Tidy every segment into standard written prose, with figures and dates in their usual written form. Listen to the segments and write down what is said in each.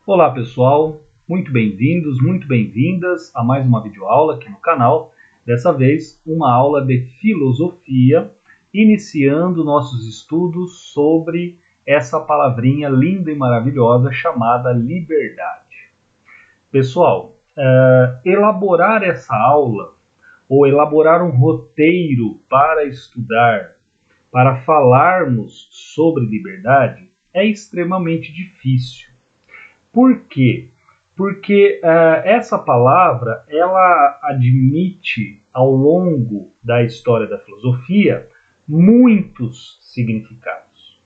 Olá pessoal, muito bem-vindos, muito bem-vindas a mais uma videoaula aqui no canal. Dessa vez, uma aula de filosofia, iniciando nossos estudos sobre essa palavrinha linda e maravilhosa chamada liberdade. Pessoal, elaborar essa aula, ou elaborar um roteiro para estudar, para falarmos sobre liberdade, é extremamente difícil. Por quê? Porque essa palavra ela admite, ao longo da história da filosofia, muitos significados.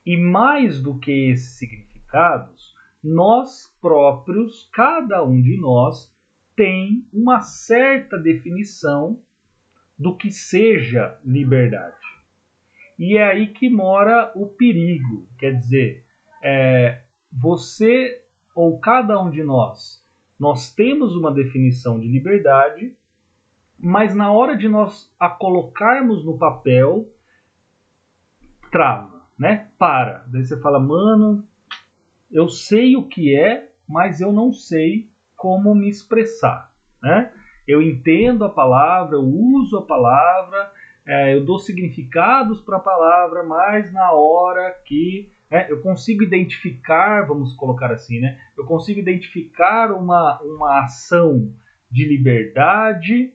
E mais do que esses significados, nós próprios, cada um de nós, tem uma certa definição do que seja liberdade. E é aí que mora o perigo, quer dizer, você ou cada um de nós temos uma definição de liberdade, mas na hora de nós a colocarmos no papel, trava, né? Para. Daí você fala, mano, eu sei o que é, mas eu não sei como me expressar, né? Eu entendo a palavra, eu uso a palavra, eu dou significados para a palavra, mas na hora que eu consigo identificar, vamos colocar assim, né? Eu consigo identificar uma ação de liberdade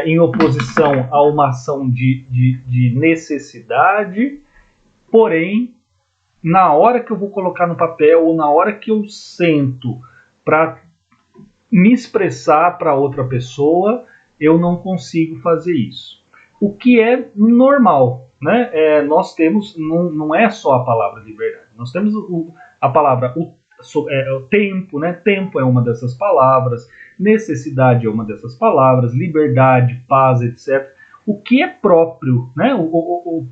em oposição a uma ação de necessidade, porém, na hora que eu vou colocar no papel ou na hora que eu sento para me expressar para outra pessoa, eu não consigo fazer isso. O que é normal, né? Nós temos, não é só a palavra liberdade, nós temos a palavra o tempo, né? Tempo é uma dessas palavras, necessidade é uma dessas palavras, liberdade, paz, etc. O que é próprio, né? O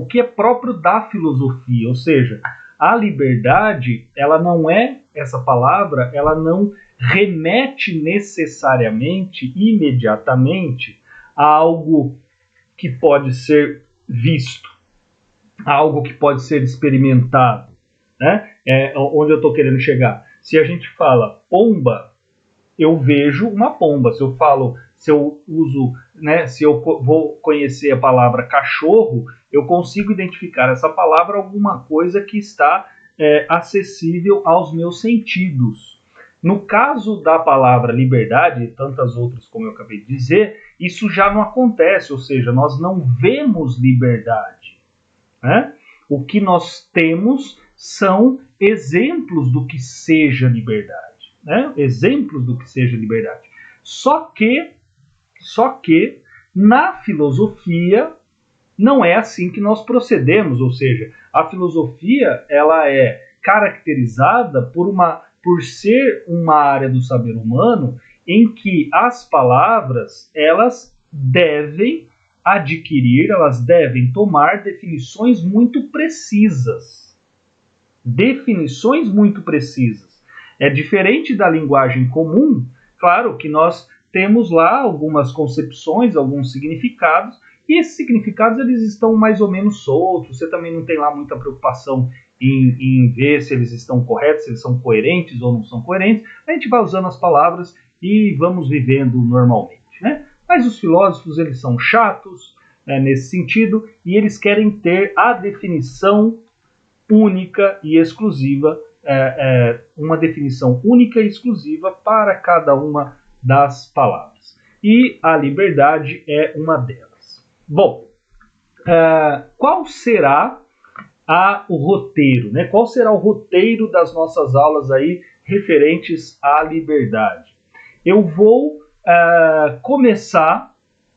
que é próprio da filosofia, ou seja, a liberdade, ela não é, essa palavra, ela não remete necessariamente, imediatamente, a algo que pode ser visto, a algo que pode ser experimentado, né? Onde eu estou querendo chegar. Se a gente fala pomba, eu vejo uma pomba. Se eu uso, né, se eu vou conhecer a palavra cachorro, eu consigo identificar essa palavra alguma coisa que está acessível aos meus sentidos. No caso da palavra liberdade e tantas outras, como eu acabei de dizer, isso já não acontece, ou seja, nós não vemos liberdade, né? O que nós temos são exemplos do que seja liberdade, né? Exemplos do que seja liberdade. Só que na filosofia não é assim que nós procedemos, ou seja, a filosofia ela é caracterizada por ser uma área do saber humano em que as palavras elas devem adquirir, elas devem tomar definições muito precisas. Definições muito precisas. É diferente da linguagem comum, claro que nós temos lá algumas concepções, alguns significados, e esses significados eles estão mais ou menos soltos, você também não tem lá muita preocupação em ver se eles estão corretos, se eles são coerentes ou não são coerentes. A gente vai usando as palavras e vamos vivendo normalmente, né? Mas os filósofos eles são chatos nesse sentido e eles querem ter a definição única e exclusiva, uma definição única e exclusiva para cada uma das palavras. E a liberdade é uma delas. Bom, qual será o roteiro, né? Qual será o roteiro das nossas aulas aí referentes à liberdade? Eu vou começar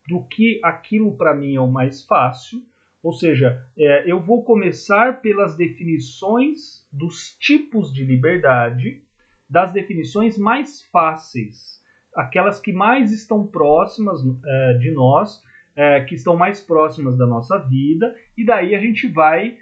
do que aquilo para mim é o mais fácil, ou seja, eu vou começar pelas definições dos tipos de liberdade, das definições mais fáceis, aquelas que mais estão próximas de nós, que estão mais próximas da nossa vida, e daí a gente vai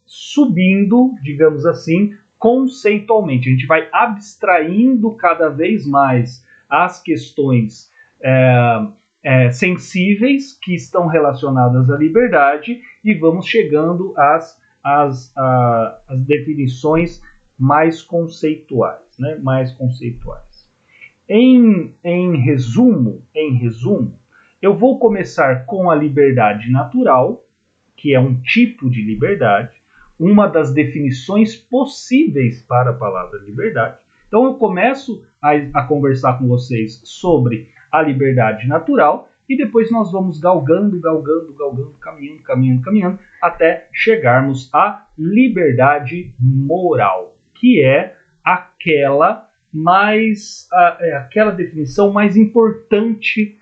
subindo, digamos assim, conceitualmente. A gente vai abstraindo cada vez mais as questões sensíveis que estão relacionadas à liberdade e vamos chegando às as definições mais conceituais, né? Mais conceituais. Em resumo, eu vou começar com a liberdade natural, que é um tipo de liberdade, uma das definições possíveis para a palavra liberdade. Então eu começo a conversar com vocês sobre a liberdade natural e depois nós vamos galgando, caminhando, até chegarmos à liberdade moral, que é aquela definição mais importante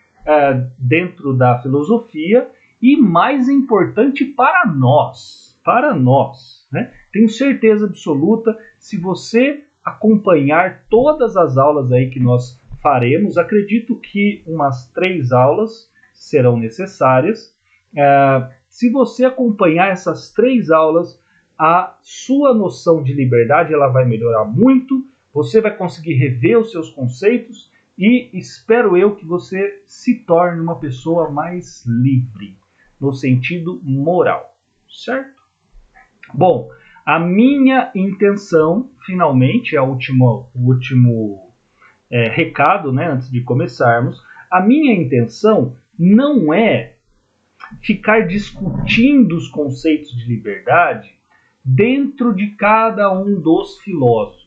dentro da filosofia e mais importante para nós, né? Tenho certeza absoluta, se você acompanhar todas as aulas aí que nós faremos, acredito que umas 3 aulas serão necessárias. Se você acompanhar essas 3 aulas, a sua noção de liberdade ela vai melhorar muito, você vai conseguir rever os seus conceitos e espero eu que você se torne uma pessoa mais livre, no sentido moral, certo? Bom, a minha intenção, finalmente, o último recado, né, antes de começarmos, a minha intenção não é ficar discutindo os conceitos de liberdade dentro de cada um dos filósofos.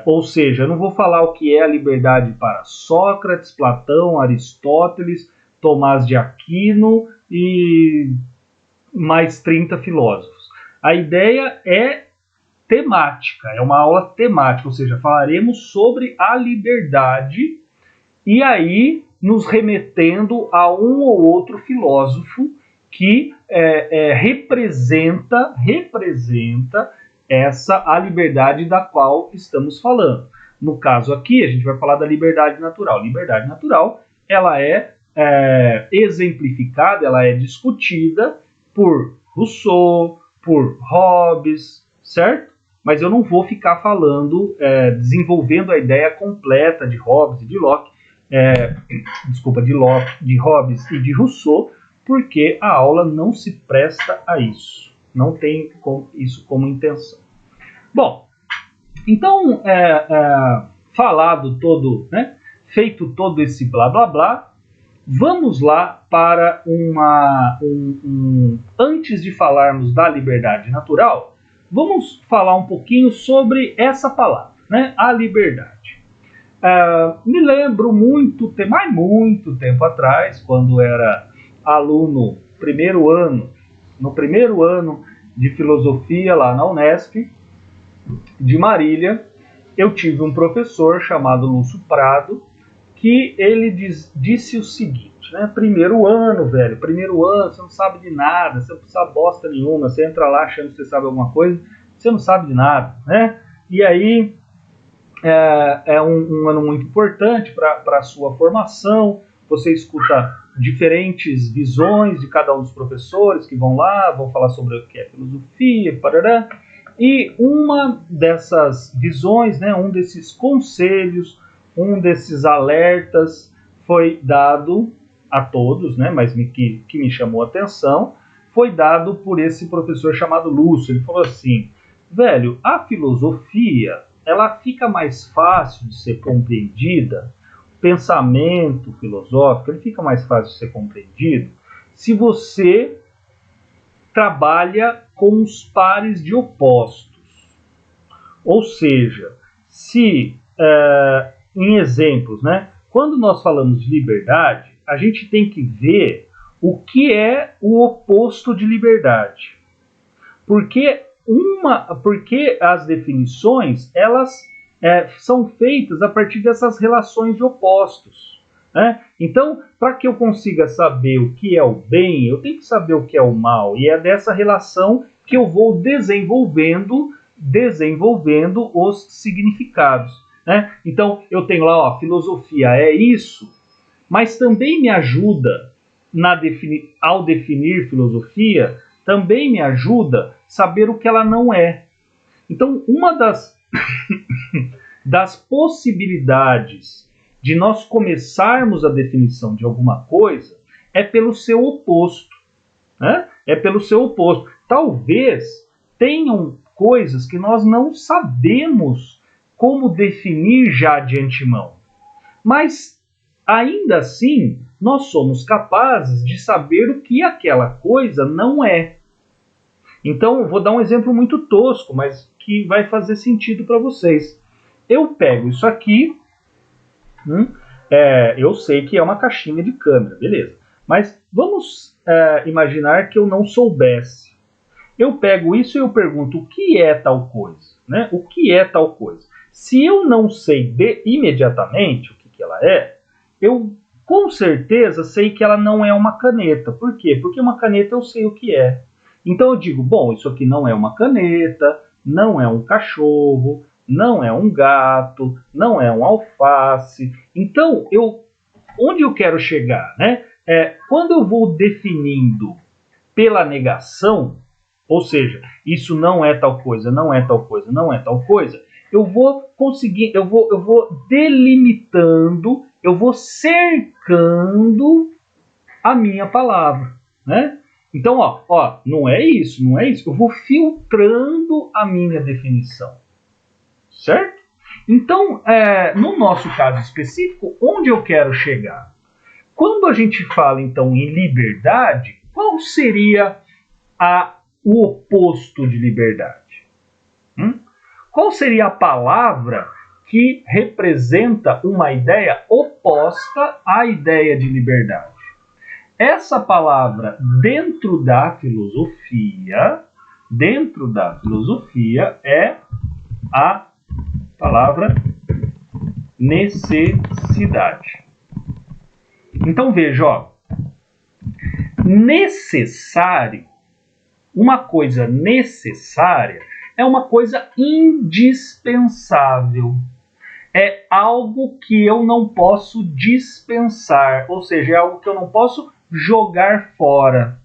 Ou seja, eu não vou falar o que é a liberdade para Sócrates, Platão, Aristóteles, Tomás de Aquino e mais 30 filósofos. A ideia é temática, é uma aula temática, ou seja, falaremos sobre a liberdade e aí nos remetendo a um ou outro filósofo que representa a liberdade da qual estamos falando. No caso aqui, a gente vai falar da liberdade natural. Liberdade natural, ela é exemplificada, ela é discutida por Rousseau, por Hobbes, certo? Mas eu não vou ficar falando, desenvolvendo a ideia completa de Hobbes e de Locke, de Hobbes e de Rousseau, porque a aula não se presta a isso. Não tem isso como intenção. Bom, então, falado todo, né, feito todo esse blá blá blá, vamos lá para antes de falarmos da liberdade natural, vamos falar um pouquinho sobre essa palavra, né, a liberdade. Me lembro muito tempo atrás, quando era aluno no primeiro ano de filosofia lá na Unesp, de Marília, eu tive um professor chamado Lúcio Prado, que ele disse o seguinte, né? Primeiro ano, você não sabe de nada, você não sabe bosta nenhuma, você entra lá achando que você sabe alguma coisa, você não sabe de nada, né? E aí é um ano muito importante para a sua formação, você escuta diferentes visões de cada um dos professores que vão lá, vão falar sobre o que é filosofia, parará. E uma dessas visões, né, um desses conselhos, um desses alertas foi dado a todos, né, mas que me chamou a atenção, foi dado por esse professor chamado Lúcio. Ele falou assim, velho, a filosofia ela fica mais fácil de ser compreendida, o pensamento filosófico ele fica mais fácil de ser compreendido se você trabalha com os pares de opostos. Ou seja, se, em exemplos, né, quando nós falamos de liberdade, a gente tem que ver o que é o oposto de liberdade. Porque as definições elas são feitas a partir dessas relações de opostos. Né? Então, para que eu consiga saber o que é o bem, eu tenho que saber o que é o mal. E é dessa relação que eu vou desenvolvendo os significados. Né? Então, eu tenho lá, filosofia é isso, mas também me ajuda, ao definir filosofia, também me ajuda saber o que ela não é. Então, uma das possibilidades de nós começarmos a definição de alguma coisa é pelo seu oposto. Né? É pelo seu oposto. talvez tenham coisas que nós não sabemos como definir já de antemão. Mas, ainda assim, nós somos capazes de saber o que aquela coisa não é. Então, eu vou dar um exemplo muito tosco, mas que vai fazer sentido para vocês. Eu pego isso aqui, eu sei que é uma caixinha de câmera, beleza. Mas vamos imaginar que eu não soubesse. Eu pego isso e eu pergunto o que é tal coisa, né? O que é tal coisa? Se eu não sei imediatamente o que ela é, eu com certeza sei que ela não é uma caneta. Por quê? Porque uma caneta eu sei o que é. Então eu digo, bom, isso aqui não é uma caneta, não é um cachorro, não é um gato, não é um alface. Então, onde eu quero chegar, né? Quando eu vou definindo pela negação, ou seja, isso não é tal coisa, não é tal coisa, não é tal coisa, eu vou conseguir, eu vou delimitando, eu vou cercando a minha palavra, né? Então, não é isso, não é isso. Eu vou filtrando a minha definição, certo? Então, no nosso caso específico, onde eu quero chegar? Quando a gente fala, então, em liberdade, qual seria o oposto de liberdade? Qual seria a palavra que representa uma ideia oposta à ideia de liberdade? Essa palavra, dentro da filosofia, é a palavra necessidade. Então veja, necessário, uma coisa necessária é uma coisa indispensável. É algo que eu não posso dispensar, ou seja, é algo que eu não posso jogar fora.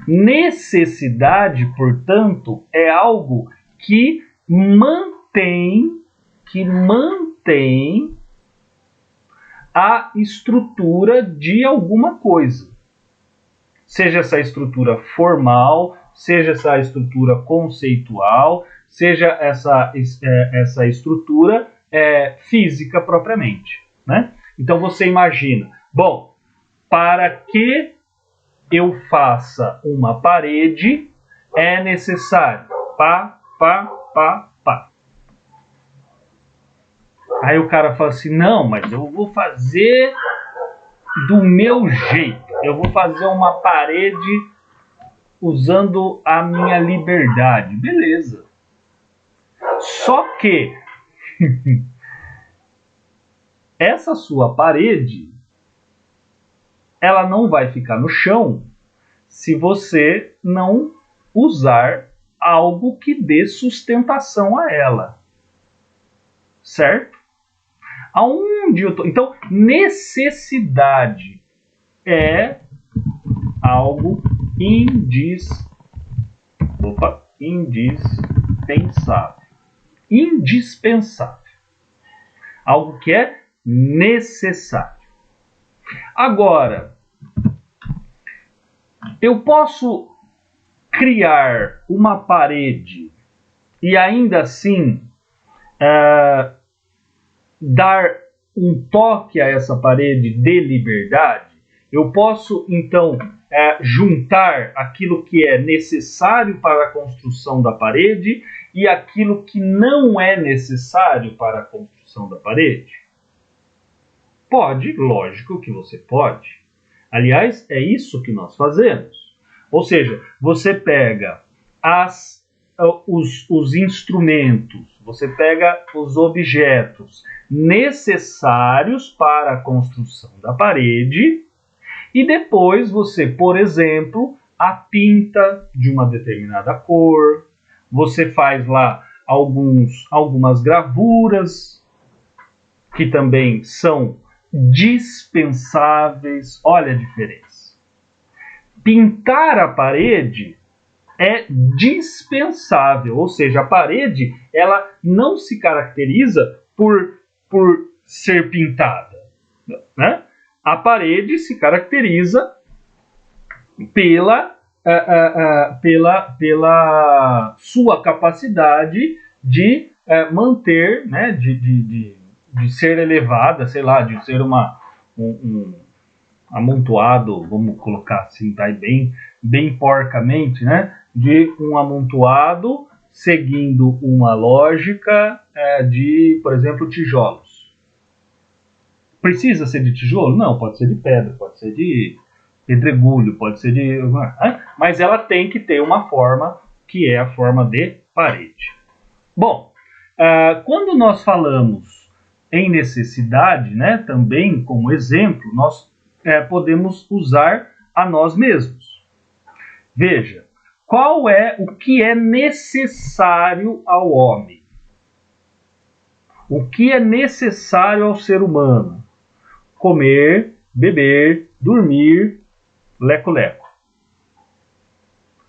Necessidade, portanto, é algo que mantém a estrutura de alguma coisa. Seja essa estrutura formal, seja essa estrutura conceitual, seja essa estrutura física propriamente, né? Então você imagina, bom, para que eu faça uma parede é necessário pá. Aí o cara fala assim, não, mas eu vou fazer do meu jeito, eu vou fazer uma parede usando a minha liberdade. Beleza. Só que essa sua parede, ela não vai ficar no chão se você não usar algo que dê sustentação a ela. Certo? Aonde eu tô? Então, necessidade é algo indispensável. Algo que é necessário. Agora, eu posso criar uma parede e ainda assim dar um toque a essa parede de liberdade. Eu posso, então, juntar aquilo que é necessário para a construção da parede e aquilo que não é necessário para a construção da parede? Pode, lógico que você pode. Aliás, é isso que nós fazemos. Ou seja, você pega os instrumentos, você pega os objetos necessários para a construção da parede e depois você, por exemplo, a pinta de uma determinada cor, você faz lá algumas gravuras que também são dispensáveis. Olha a diferença. Pintar a parede é dispensável, ou seja, a parede ela não se caracteriza por ser pintada, né? A parede se caracteriza pela pela sua capacidade de manter, né, de ser elevada, sei lá, de ser um amontoado, vamos colocar assim, tá, bem porcamente, né, de um amontoado seguindo uma lógica de, por exemplo, tijolos. Precisa ser de tijolo? Não, pode ser de pedra, pode ser de pedregulho, pode ser de... Mas ela tem que ter uma forma que é a forma de parede. Bom, quando nós falamos em necessidade, né, também como exemplo, nós podemos usar a nós mesmos. Veja, qual é o que é necessário ao homem? O que é necessário ao ser humano? Comer, beber, dormir, leco-leco.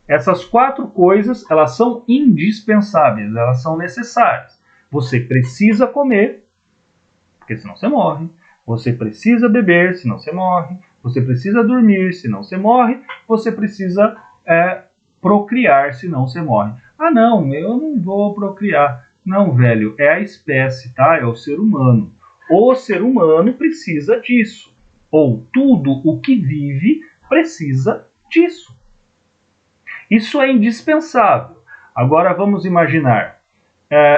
Essas 4 coisas, elas são indispensáveis, elas são necessárias. Você precisa comer, porque senão você morre. Você precisa beber, senão você morre. Você precisa dormir, senão você morre. Você precisa procriar, senão você morre. Ah, não, eu não vou procriar. Não, velho, é a espécie, tá? É o ser humano. O ser humano precisa disso. Ou tudo o que vive precisa disso. Isso é indispensável. Agora vamos imaginar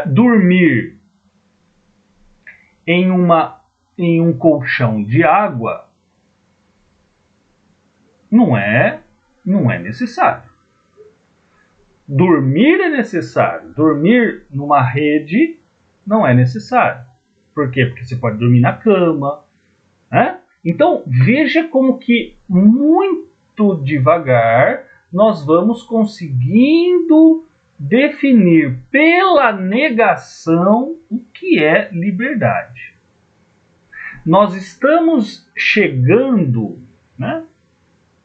dormir em um colchão de água não é necessário. Dormir é necessário. Dormir numa rede não é necessário. Por quê? Porque você pode dormir na cama, né? Então veja como que muito devagar nós vamos conseguindo definir pela negação o que é liberdade. Nós estamos chegando, né?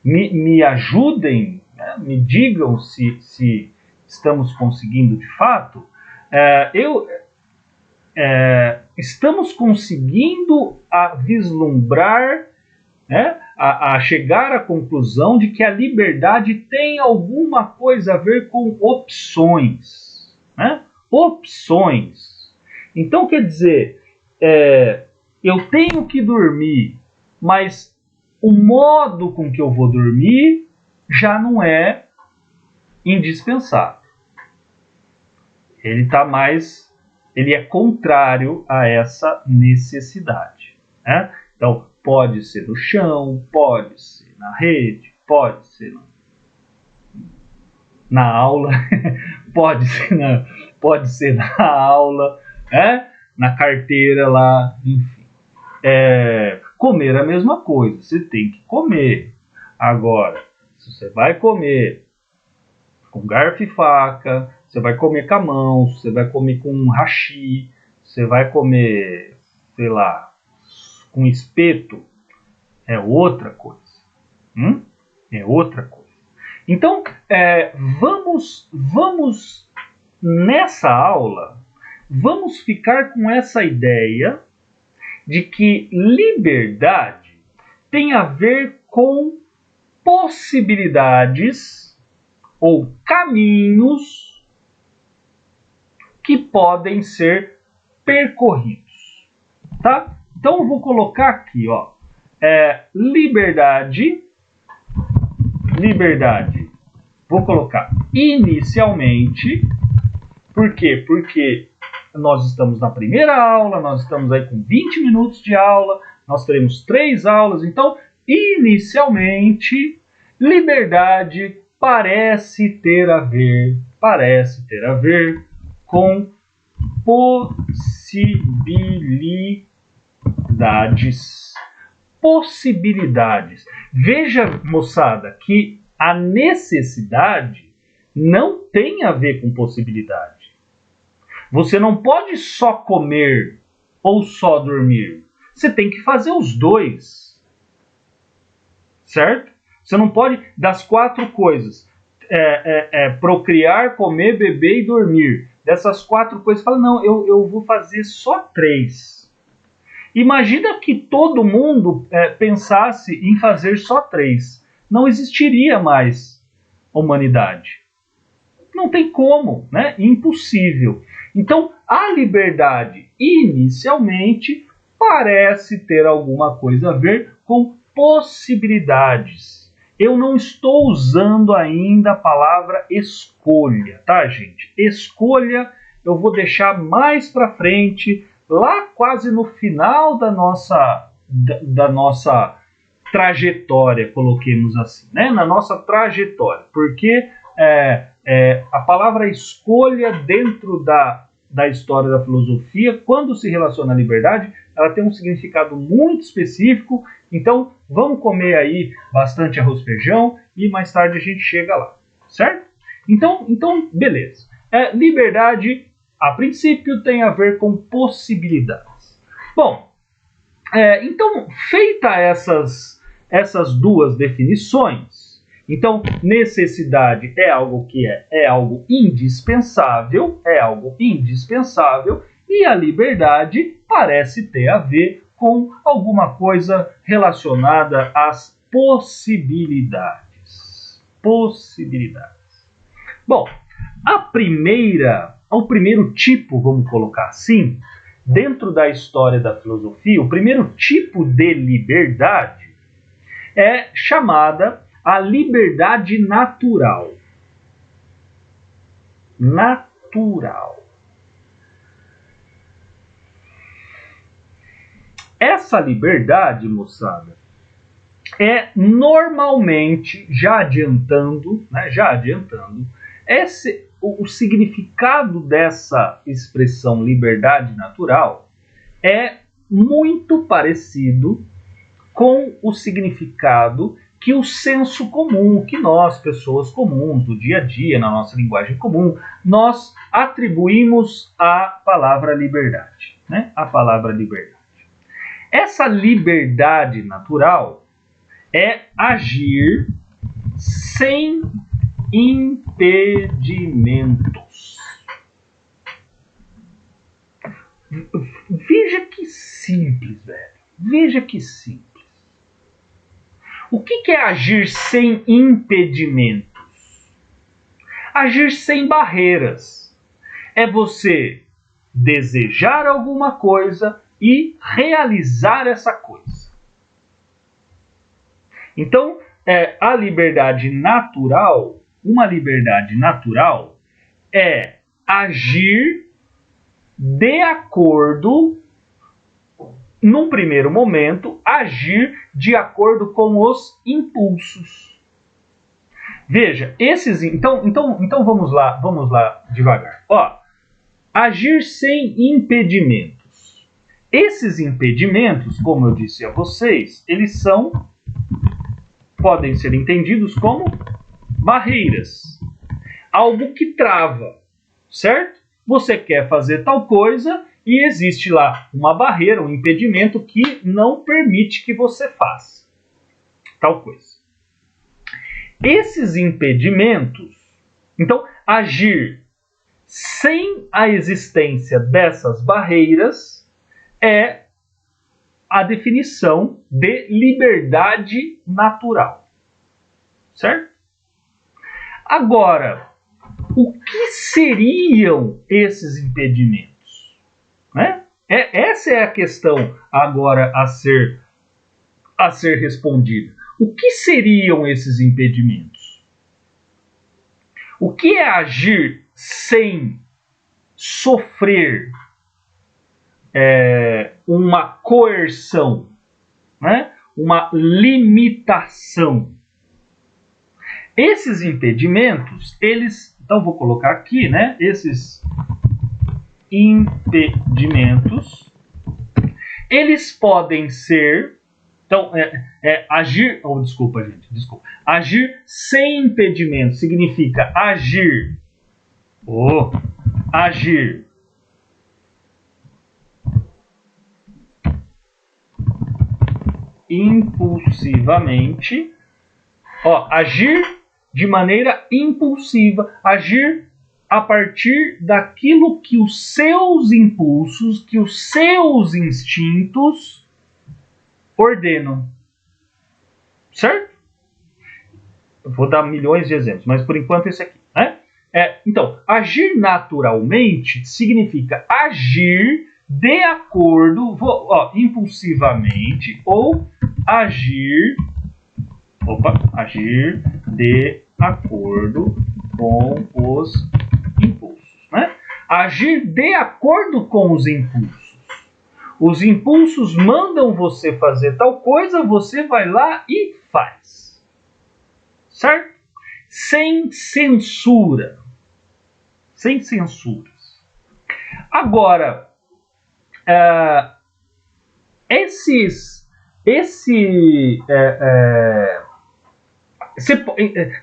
Me ajudem, né? Me digam se estamos conseguindo de fato. Estamos conseguindo vislumbrar, né? A chegar à conclusão de que a liberdade tem alguma coisa a ver com opções, né? Opções. Então, quer dizer, eu tenho que dormir, mas o modo com que eu vou dormir já não é indispensável. Ele é contrário a essa necessidade, né? Então, pode ser no chão, pode ser na rede, pode ser na aula, pode ser na aula, na carteira lá, enfim. Comer a mesma coisa, você tem que comer. Agora, se você vai comer com garfo e faca, você vai comer com a mão, você vai comer com um hashi, você vai comer, sei lá, com espeto, é outra coisa. É outra coisa. Então, vamos nessa aula, vamos ficar com essa ideia de que liberdade tem a ver com possibilidades ou caminhos que podem ser percorridos, tá? Então eu vou colocar aqui, ó, liberdade, vou colocar inicialmente, por quê? Porque nós estamos na primeira aula, nós estamos aí com 20 minutos de aula, nós teremos 3 aulas, então, inicialmente, liberdade parece ter a ver com possibilidades. Veja, moçada, que a necessidade não tem a ver com possibilidade. Você não pode só comer ou só dormir. Você tem que fazer os dois. Certo? Você não pode, das 4 coisas, procriar, comer, beber e dormir. Dessas 4 coisas, fala, não, eu vou fazer só 3. Imagina que todo mundo pensasse em fazer só 3. Não existiria mais a humanidade? Não tem como, né? Impossível. Então, a liberdade, inicialmente, parece ter alguma coisa a ver com possibilidades. Eu não estou usando ainda a palavra escolha, tá, gente? Escolha eu vou deixar mais para frente, lá quase no final da nossa trajetória, coloquemos assim, né? Na nossa trajetória, porque a palavra escolha dentro da história da filosofia, quando se relaciona à liberdade, ela tem um significado muito específico. Então, vamos comer aí bastante arroz e feijão e mais tarde a gente chega lá, certo? Então beleza. Liberdade, a princípio, tem a ver com possibilidades. Bom, então, feita essas duas definições, então, necessidade é algo que é algo indispensável, e a liberdade parece ter a ver com alguma coisa relacionada às possibilidades. Bom, o primeiro tipo, vamos colocar assim, dentro da história da filosofia, o primeiro tipo de liberdade é chamada a liberdade natural. Essa liberdade, moçada, é normalmente, já adiantando, o significado dessa expressão liberdade natural é muito parecido com o significado que o senso comum, que nós, pessoas comuns, do dia a dia, na nossa linguagem comum, nós atribuímos à palavra liberdade, né? A palavra liberdade. Essa liberdade natural é agir sem impedimentos. Veja que simples, velho. Veja que simples. O que é agir sem impedimentos? Agir sem barreiras. É você desejar alguma coisa e realizar essa coisa. Então, a liberdade natural, uma liberdade natural, é agir de acordo, num primeiro momento, agir de acordo com os impulsos. Veja, então vamos lá devagar. Ó, agir sem impedimentos. Esses impedimentos, como eu disse a vocês, eles podem ser entendidos como barreiras. Algo que trava, certo? Você quer fazer tal coisa e existe lá uma barreira, um impedimento que não permite que você faça tal coisa. Esses impedimentos, então, agir sem a existência dessas barreiras é a definição de liberdade natural, certo? Agora, o que seriam esses impedimentos? Né? Essa é a questão agora a ser respondida. O que seriam esses impedimentos? O que é agir sem sofrer uma coerção, né? Uma limitação? Esses impedimentos, então vou colocar aqui, né? Esses impedimentos, eles podem ser, então, agir sem impedimento significa agir impulsivamente, agir de maneira impulsiva, agir a partir daquilo que os seus impulsos, que os seus instintos ordenam. Certo? vou dar milhões de exemplos, mas por enquanto esse aqui, né? Então, agir naturalmente significa agir de acordo, impulsivamente, ou agir de acordo com os impulsos, né? Agir de acordo com os impulsos. Os impulsos mandam você fazer tal coisa, você vai lá e faz. Certo? Sem censura. Sem censuras. Agora,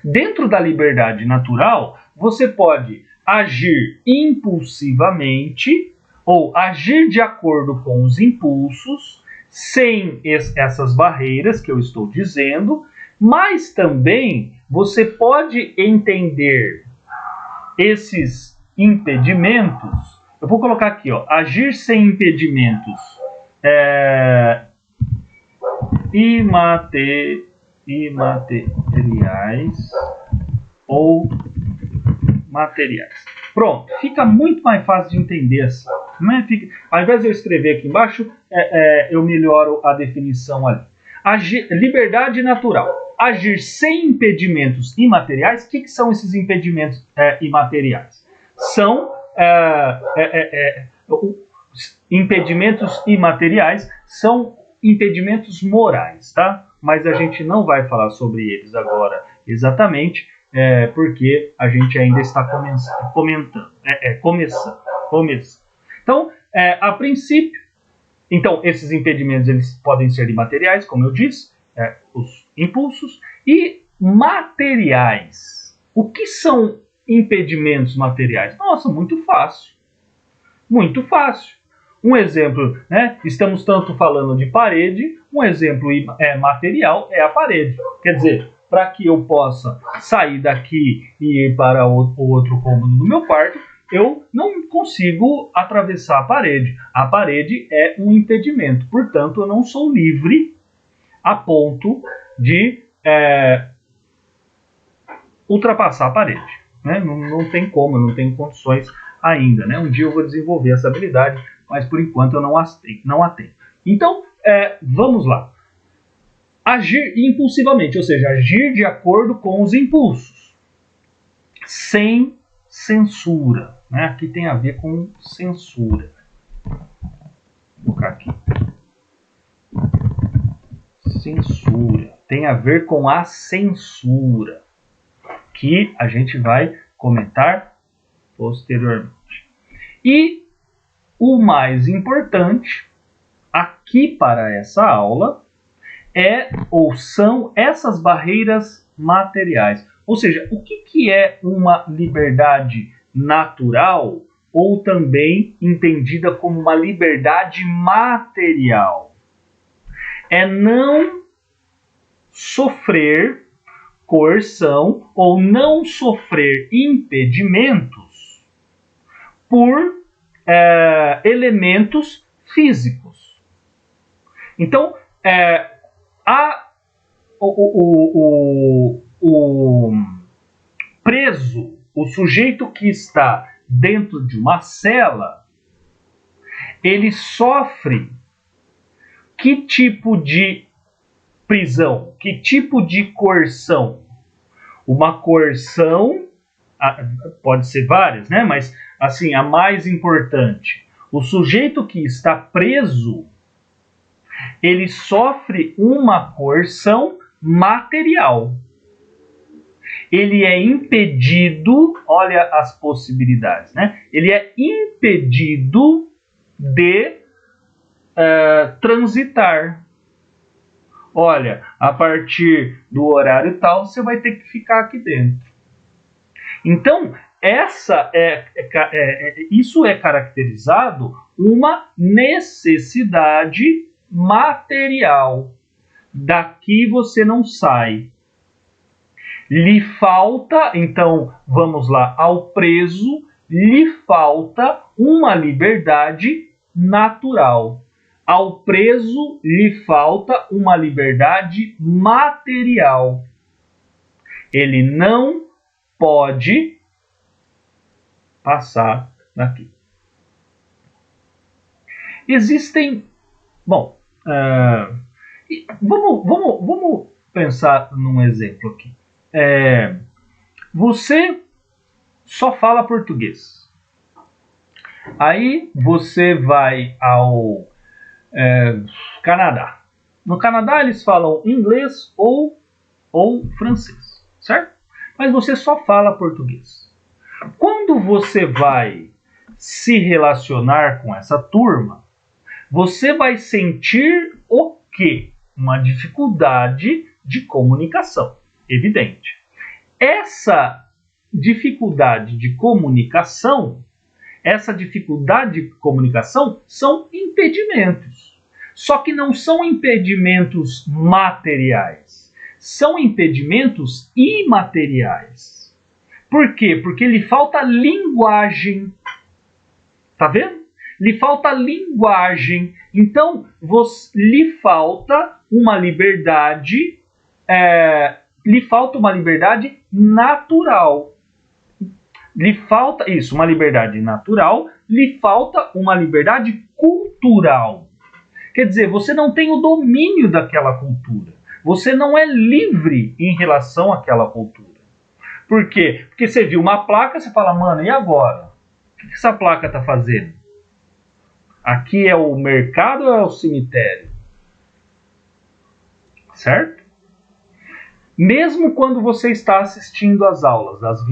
dentro da liberdade natural, você pode agir impulsivamente ou agir de acordo com os impulsos, sem essas barreiras que eu estou dizendo, mas também você pode entender esses impedimentos. Eu vou colocar aqui, agir sem impedimentos imateriais ou materiais. Pronto, fica muito mais fácil de entender assim. Né? Ao invés de eu escrever aqui embaixo, eu melhoro a definição ali. Liberdade natural. Agir sem impedimentos imateriais. O que são esses impedimentos imateriais? São impedimentos imateriais, são impedimentos morais, tá? Mas a gente não vai falar sobre eles agora exatamente, porque a gente ainda está começando. Então, a princípio, esses impedimentos eles podem ser imateriais, como eu disse, os impulsos, e materiais. O que são impedimentos materiais? Nossa, muito fácil. Muito fácil. Um exemplo, né? Estamos tanto falando de parede, um exemplo material é a parede. Quer dizer, para que eu possa sair daqui e ir para o outro cômodo do meu quarto, eu não consigo atravessar a parede. A parede é um impedimento, portanto, eu não sou livre a ponto de ultrapassar a parede. Né? Não tem como, não tenho condições ainda. Né? Um dia eu vou desenvolver essa habilidade, mas por enquanto eu não a tenho. Então, vamos lá. Agir impulsivamente, ou seja, agir de acordo com os impulsos, sem censura. Né? Aqui tem a ver com censura. Vou colocar aqui. Censura. Tem a ver com a censura, que a gente vai comentar posteriormente. E o mais importante aqui para essa aula são essas barreiras materiais. Ou seja, o que é uma liberdade natural ou também entendida como uma liberdade material? É não sofrer coerção ou não sofrer impedimentos por elementos físicos. Então, o preso, o sujeito que está dentro de uma cela, ele sofre que tipo de prisão? Que tipo de coerção? Uma coerção, pode ser várias, né? Mas assim, a mais importante, o sujeito que está preso, ele sofre uma coerção material. Ele é impedido, olha as possibilidades, né? Ele é impedido de transitar. Olha, a partir do horário tal, você vai ter que ficar aqui dentro. Então, isso é caracterizado uma necessidade material. Daqui você não sai. Lhe falta, então, vamos lá, ao preso, lhe falta uma liberdade natural. Ao preso lhe falta uma liberdade material. Ele não pode passar daqui. Existem... Bom, vamos pensar num exemplo aqui. Você só fala português. Aí você vai ao Canadá. No Canadá eles falam inglês ou francês, certo? Mas você só fala português. Quando você vai se relacionar com essa turma, você vai sentir o quê? Uma dificuldade de comunicação, evidente. Essa dificuldade de comunicação são impedimentos. Só que não são impedimentos materiais, são impedimentos imateriais. Por quê? Porque lhe falta linguagem. Tá vendo? Lhe falta linguagem. Então, lhe falta uma liberdade, natural. Lhe falta isso, uma liberdade natural, lhe falta uma liberdade cultural. Quer dizer, você não tem o domínio daquela cultura. Você não é livre em relação àquela cultura. Por quê? Porque você viu uma placa, você fala, mano, e agora? O que essa placa está fazendo? Aqui é o mercado ou é o cemitério? Certo? Mesmo quando você está assistindo às aulas, as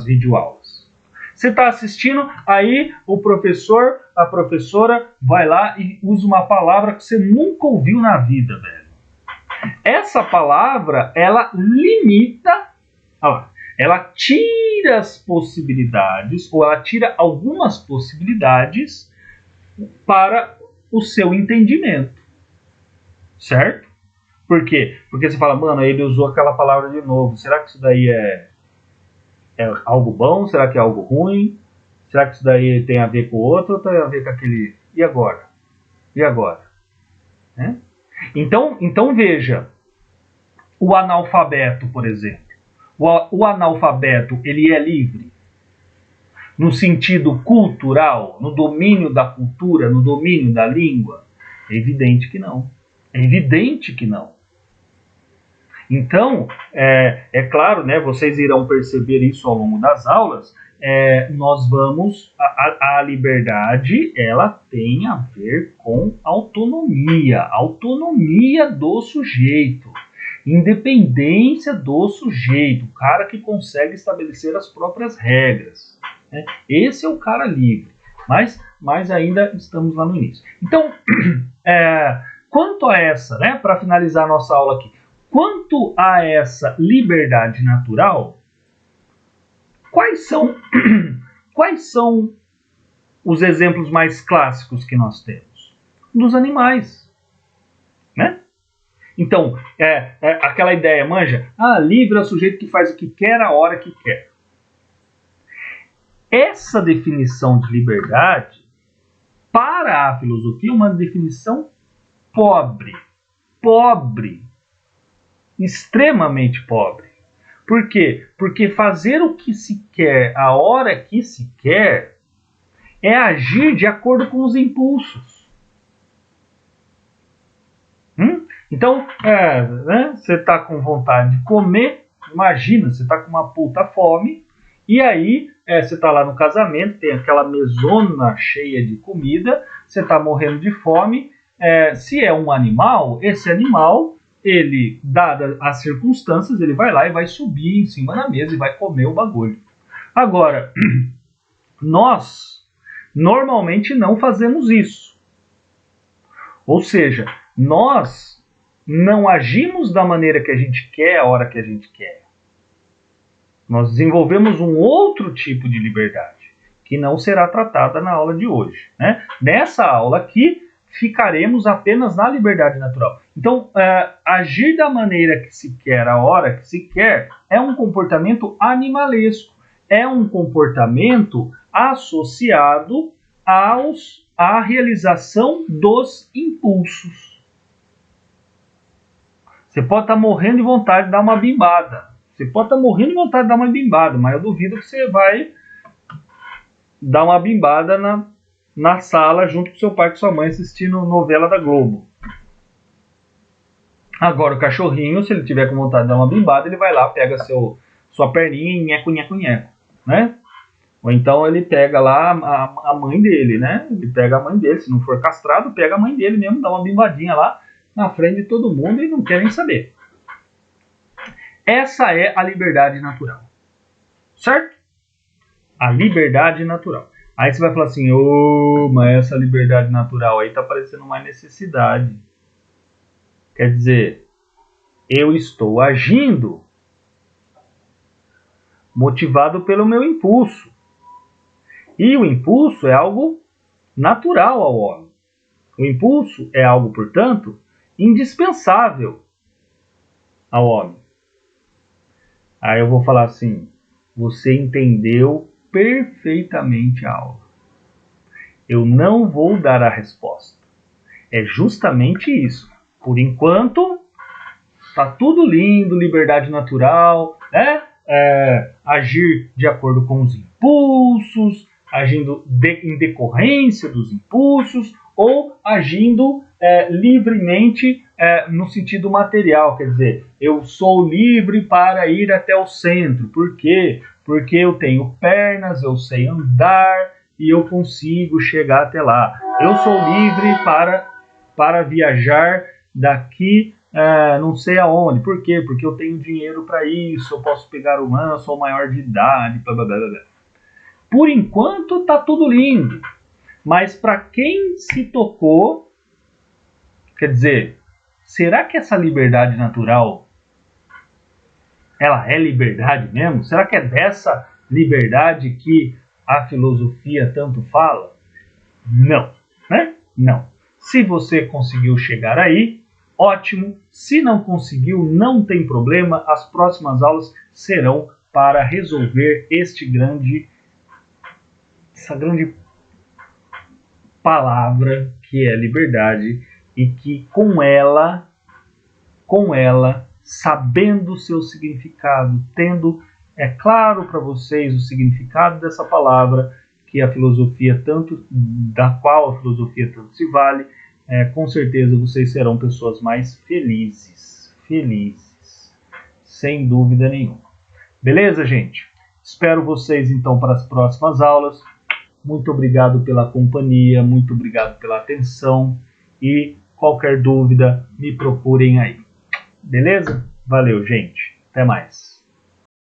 videoaulas. Você está assistindo, aí o professor, a professora vai lá e usa uma palavra que você nunca ouviu na vida, velho. Essa palavra, ela limita, ela tira as possibilidades, ou ela tira algumas possibilidades para o seu entendimento. Certo? Por quê? Porque você fala, mano, ele usou aquela palavra de novo. Será que isso daí é algo bom? Será que é algo ruim? Será que isso daí tem a ver com o outro ou tem a ver com aquele... E agora? E agora? Né? Então veja, o analfabeto, por exemplo. O analfabeto, ele é livre? No sentido cultural, no domínio da cultura, no domínio da língua? É evidente que não. É evidente que não. Então, é claro, né, vocês irão perceber isso ao longo das aulas, nós vamos... A liberdade, ela tem a ver com autonomia. Autonomia do sujeito. Independência do sujeito. O cara que consegue estabelecer as próprias regras. Né? Esse é o cara livre. Mas ainda estamos lá no início. Então, quanto a essa, né, para finalizar a nossa aula aqui, quanto a essa liberdade natural, quais são os exemplos mais clássicos que nós temos? Dos animais, né? Então, aquela ideia, manja, livre é o sujeito que faz o que quer, a hora que quer. Essa definição de liberdade, para a filosofia, é uma definição pobre, extremamente pobre. Por quê? Porque fazer o que se quer, a hora que se quer, é agir de acordo com os impulsos. Então, né, você está com vontade de comer, imagina, você está com uma puta fome, e aí você está lá no casamento, tem aquela mesona cheia de comida, você está morrendo de fome, se é um animal, esse animal, ele, dadas as circunstâncias, ele vai lá e vai subir em cima da mesa e vai comer o bagulho. Agora, nós normalmente não fazemos isso. Ou seja, nós não agimos da maneira que a gente quer, a hora que a gente quer. Nós desenvolvemos um outro tipo de liberdade, que não será tratada na aula de hoje. Né? Nessa aula aqui, ficaremos apenas na liberdade natural. Então, agir da maneira que se quer, a hora que se quer, é um comportamento animalesco. É um comportamento associado à realização dos impulsos. Você pode estar morrendo de vontade de dar uma bimbada. Você pode estar morrendo de vontade de dar uma bimbada, mas eu duvido que você vai dar uma bimbada na sala junto com seu pai e com sua mãe assistindo novela da Globo. Agora o cachorrinho, se ele tiver com vontade de dar uma bimbada, ele vai lá, pega sua perninha e nheco, nheco, nheco, né? Ou então ele pega lá a mãe dele, né? Ele pega a mãe dele, se não for castrado, pega a mãe dele mesmo, dá uma bimbadinha lá na frente de todo mundo e não quer nem saber. Essa é a liberdade natural. Certo? A liberdade natural. Aí você vai falar assim, mas essa liberdade natural aí tá parecendo uma necessidade. Quer dizer, eu estou agindo motivado pelo meu impulso. E o impulso é algo natural ao homem. O impulso é algo, portanto, indispensável ao homem. Aí eu vou falar assim, você entendeu perfeitamente a aula. Eu não vou dar a resposta. É justamente isso. Por enquanto, tá tudo lindo, liberdade natural, né? Agir de acordo com os impulsos, agindo em decorrência dos impulsos, ou agindo livremente no sentido material, quer dizer, eu sou livre para ir até o centro. Por quê? Porque eu tenho pernas, eu sei andar e eu consigo chegar até lá. Eu sou livre para viajar daqui não sei aonde. Por quê? Porque eu tenho dinheiro para isso, eu posso pegar o eu sou maior de idade, blá, blá, blá, blá. Por enquanto tá tudo lindo, mas para quem se tocou, quer dizer, será que essa liberdade natural, ela é liberdade mesmo? Será que é dessa liberdade que a filosofia tanto fala? Não, né? Não. Se você conseguiu chegar aí, ótimo. Se não conseguiu, não tem problema. As próximas aulas serão para resolver essa grande palavra que é liberdade, e que com ela, sabendo o seu significado, tendo claro para vocês o significado dessa palavra, que a filosofia da qual a filosofia tanto se vale, com certeza vocês serão pessoas mais felizes, sem dúvida nenhuma. Beleza, gente? Espero vocês então para as próximas aulas. Muito obrigado pela companhia, muito obrigado pela atenção, e qualquer dúvida me procurem aí. Beleza? Valeu, gente. Até mais.